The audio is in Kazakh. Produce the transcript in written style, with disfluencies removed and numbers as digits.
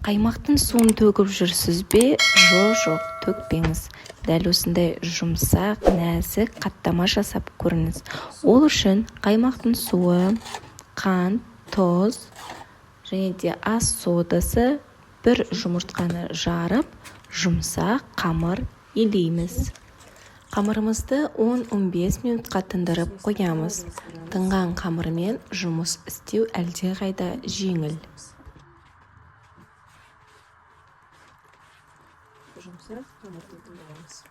Қаймақтың суын төгіп жүрсіз бе? Жоқ, төкпеңіз. Дәл осындай жұмсақ, нәзік қаттама жасап көріңіз. Ол үшін қаймақтың суы, қант, тұз және де ас содасы, бір жұмыртқаны жарып, жұмсақ қамыр илейміз. Қамырымызды 10-15 минутқа тындырып қоямыз. Тынған қамырмен жұмыс істеу әлдеқайда жеңіл. Жұмсақ қамырды тындырамыз.